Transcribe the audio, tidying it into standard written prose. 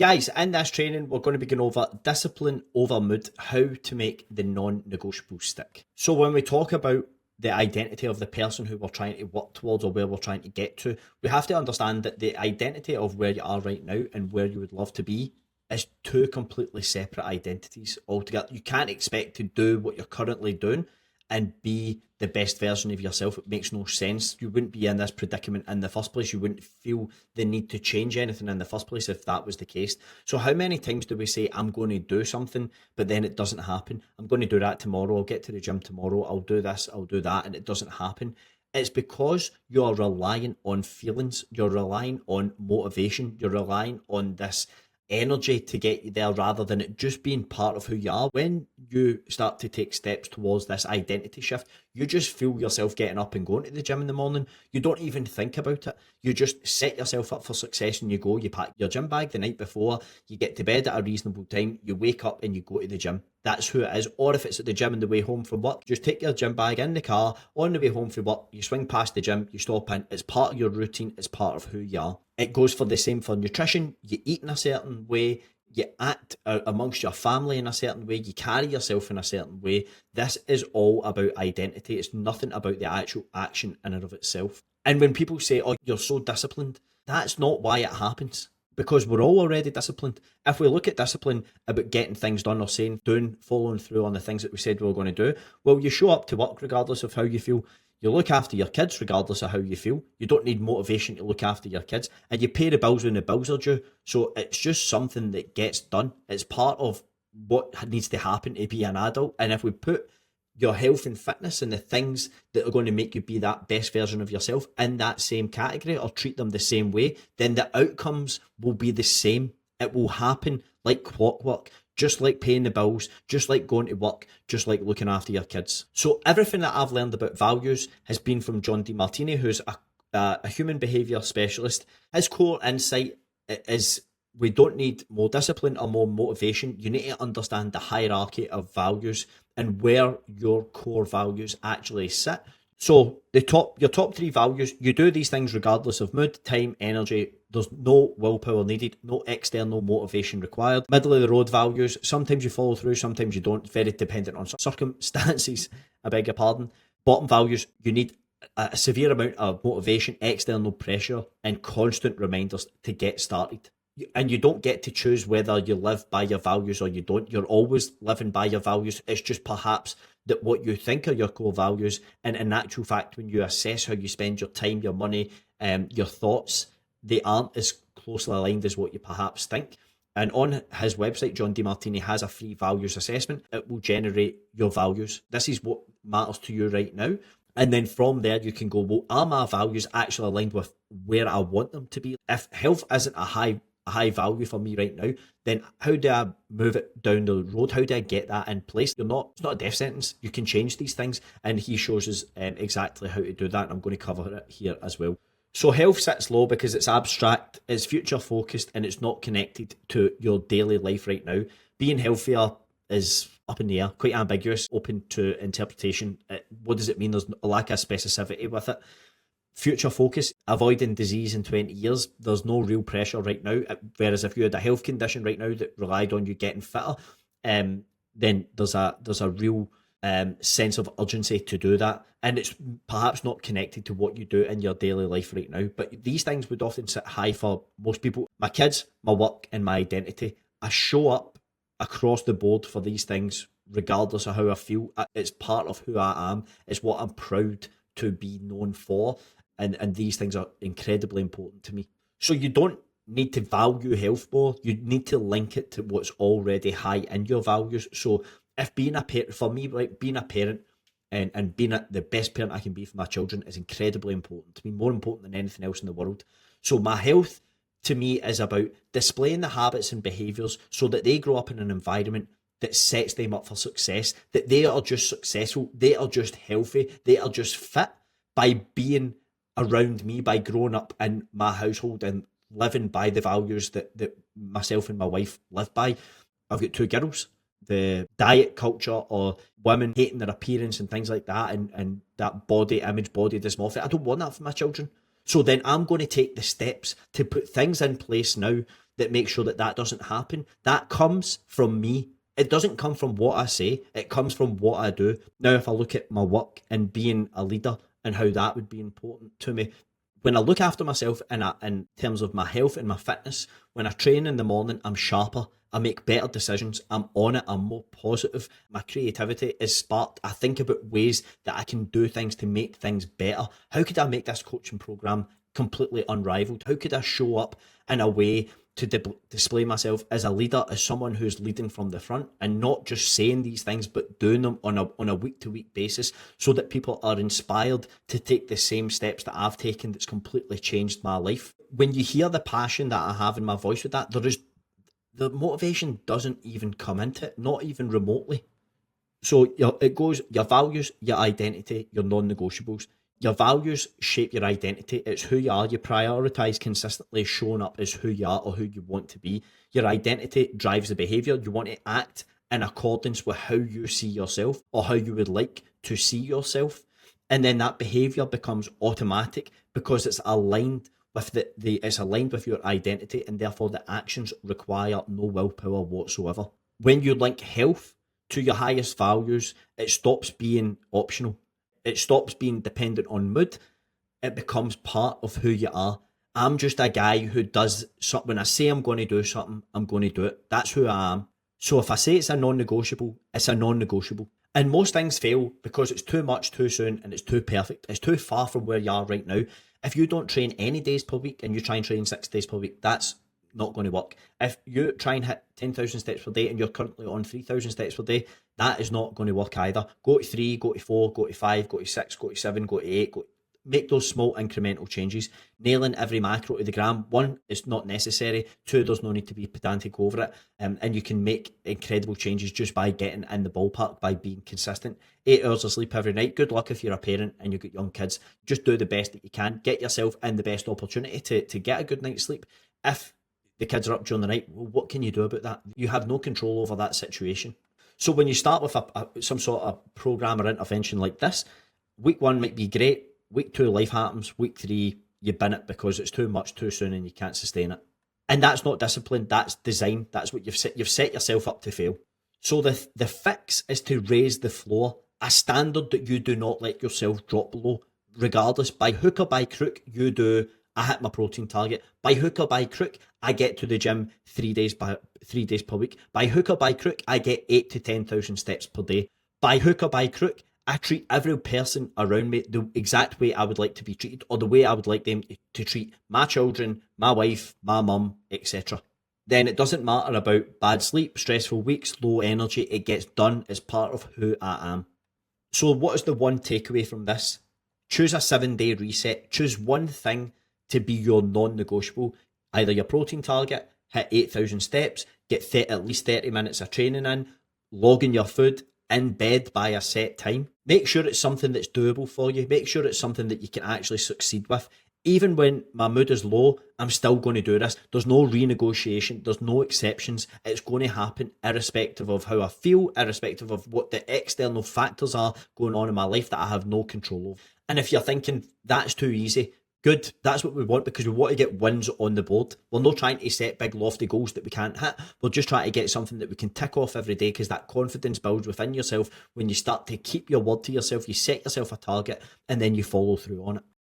Guys, in this training, we're going to be going over discipline over mood, how to make the non-negotiables stick. So when we talk about the identity of the person who we're trying to work towards or where we're trying to get to, we have to understand that the identity of where you are right now and where you would love to be is two completely separate identities altogether. You can't expect to do what you're currently doing and be the best version of yourself. It makes no sense. You wouldn't be in this predicament in the first place. You wouldn't feel the need to change anything in the first place if that was the case. So how many times do we say, I'm going to do something, but then it doesn't happen? I'm going to do that tomorrow. I'll get to the gym tomorrow. I'll do this, I'll do that, and it doesn't happen. It's because you're relying on feelings. You're relying on motivation. You're relying on this energy to get you there rather than it just being part of who you are. When you start to take steps towards this identity shift, you just feel yourself getting up and going to the gym in the morning. You don't even think about it. You just set yourself up for success and you go, you pack your gym bag the night before, you get to bed at a reasonable time, you wake up and you go to the gym. That's who it is. Or if it's at the gym on the way home from work, just take your gym bag in the car, on the way home from work, you swing past the gym, you stop in. It's part of your routine, it's part of who you are. It goes for the same for nutrition. You eat in a certain way, you act amongst your family in a certain way, you carry yourself in a certain way. This is all about identity. It's nothing about the actual action in and of itself. And when people say, oh, you're so disciplined, that's not why it happens. Because we're all already disciplined. If we look at discipline about getting things done or saying, doing, following through on the things that we said we were going to do, well, you show up to work regardless of how you feel. You look after your kids regardless of how you feel. You don't need motivation to look after your kids. And you pay the bills when the bills are due. So it's just something that gets done. It's part of what needs to happen to be an adult. And if we put your health and fitness and the things that are going to make you be that best version of yourself in that same category or treat them the same way, then the outcomes will be the same. It will happen like clockwork, just like paying the bills, just like going to work, just like looking after your kids. So everything that I've learned about values has been from John DeMartini, who's a human behaviour specialist. His core insight is we don't need more discipline or more motivation. You need to understand the hierarchy of values and where your core values actually sit. So your top three values, you do these things regardless of mood, time, energy. There's no willpower needed, no external motivation required. Middle of the road values, sometimes you follow through, sometimes you don't. Very dependent on circumstances, I beg your pardon. Bottom values, you need a severe amount of motivation, external pressure, and constant reminders to get started. And you don't get to choose whether you live by your values or you don't. You're always living by your values. It's just perhaps that what you think are your core values, and in actual fact, when you assess how you spend your time, your money, your thoughts, they aren't as closely aligned as what you perhaps think. And on his website, John DeMartini has a free values assessment. It will generate your values. This is what matters to you right now. And then from there, you can go, well, are my values actually aligned with where I want them to be? If health isn't a high value for me right now, then how do I move it down the road? How do I get that in place? It's not a death sentence. You can change these things, and he shows us exactly how to do that. And I'm going to cover it here as well. So health sits low because it's abstract, it's future focused, and it's not connected to your daily life right now. Being healthier is up in the air, quite ambiguous, open to interpretation. What does it mean? There's a lack of specificity with it. Future focus, avoiding disease in 20 years, there's no real pressure right now. Whereas if you had a health condition right now that relied on you getting fitter, then there's a real sense of urgency to do that. And it's perhaps not connected to what you do in your daily life right now. But these things would often sit high for most people. My kids, my work, and my identity. I show up across the board for these things, regardless of how I feel. It's part of who I am. It's what I'm proud to be known for. And these things are incredibly important to me. So you don't need to value health more. You need to link it to what's already high in your values. So if being a parent, for me, right, being a parent and being the best parent I can be for my children is incredibly important to me, more important than anything else in the world. So my health, to me, is about displaying the habits and behaviours so that they grow up in an environment that sets them up for success, that they are just successful, they are just healthy, they are just fit by being around me, by growing up in my household and living by the values that myself and my wife live by. I've got two girls. The diet culture or women hating their appearance and things like that, and that body image, body dysmorphia, I don't want that for my children. So then I'm going to take the steps to put things in place now that make sure that that doesn't happen. That comes from me. It doesn't come from what I say, it comes from what I do. Now, if I look at my work and being a leader and how that would be important to me, when I look after myself in terms of my health and my fitness, when I train in the morning, I'm sharper. I make better decisions. I'm on it. I'm more positive. My creativity is sparked. I think about ways that I can do things to make things better. How could I make this coaching program completely unrivaled? How could I show up in a way to display myself as a leader, as someone who's leading from the front and not just saying these things, but doing them on a week-to-week basis so that people are inspired to take the same steps that I've taken that's completely changed my life. When you hear the passion that I have in my voice with that, the motivation doesn't even come into it, not even remotely. So it goes your values, your identity, your non-negotiables. Your values shape your identity. It's who you are. You prioritize consistently showing up as who you are or who you want to be. Your identity drives the behavior. You want to act in accordance with how you see yourself or how you would like to see yourself. And then that behavior becomes automatic because it's aligned with it's aligned with your identity, and therefore the actions require no willpower whatsoever. When you link health to your highest values, it stops being optional. It stops being dependent on mood. It becomes part of who you are. I'm just a guy who does something. When I say I'm going to do something, I'm going to do it. That's who I am. So if I say it's a non-negotiable, it's a non-negotiable. And most things fail because it's too much too soon and it's too perfect. It's too far from where you are right now. If you don't train any days per week and you try and train 6 days per week, that's not going to work. If you try and hit 10,000 steps per day and you're currently on 3,000 steps per day, that is not going to work either. Go to 3, go to 4, go to 5, go to 6, go to 7, go to 8, make those small incremental changes. Nailing every macro to the gram. 1, it's not necessary. 2, there's no need to be pedantic over it. And you can make incredible changes just by getting in the ballpark, by being consistent. 8 hours of sleep every night. Good luck if you're a parent and you've got young kids. Just do the best that you can. Get yourself in the best opportunity to get a good night's sleep. If the kids are up during the night, well, what can you do about that? You have no control over that situation. So when you start with some sort of program or intervention like this, week 1 might be great. Week 2, life happens. Week 3, you bin it because it's too much too soon and you can't sustain it. And that's not discipline. That's design. That's what you've set yourself up to fail. So the fix is to raise the floor, a standard that you do not let yourself drop below. Regardless, by hook or by crook, I hit my protein target. By hook or by crook, I get to the gym 3 days per week. By hook or by crook, I get 8 to 10,000 steps per day. By hook or by crook, I treat every person around me the exact way I would like to be treated, or the way I would like them to treat my children, my wife, my mum, etc. Then it doesn't matter about bad sleep, stressful weeks, low energy. It gets done as part of who I am. So what is the one takeaway from this? Choose a 7-day reset. Choose one thing to be your non-negotiable. Either your protein target, hit 8,000 steps, get at least 30 minutes of training in, log in your food, in bed by a set time. Make sure it's something that's doable for you. Make sure it's something that you can actually succeed with. Even when my mood is low, I'm still going to do this. There's no renegotiation. There's no exceptions. It's going to happen irrespective of how I feel, irrespective of what the external factors are going on in my life that I have no control over. And if you're thinking that's too easy, good. That's what we want, because we want to get wins on the board. We're not trying to set big lofty goals that we can't hit. We're just trying to get something that we can tick off every day, because that confidence builds within yourself when you start to keep your word to yourself. You set yourself a target and then you follow through on it.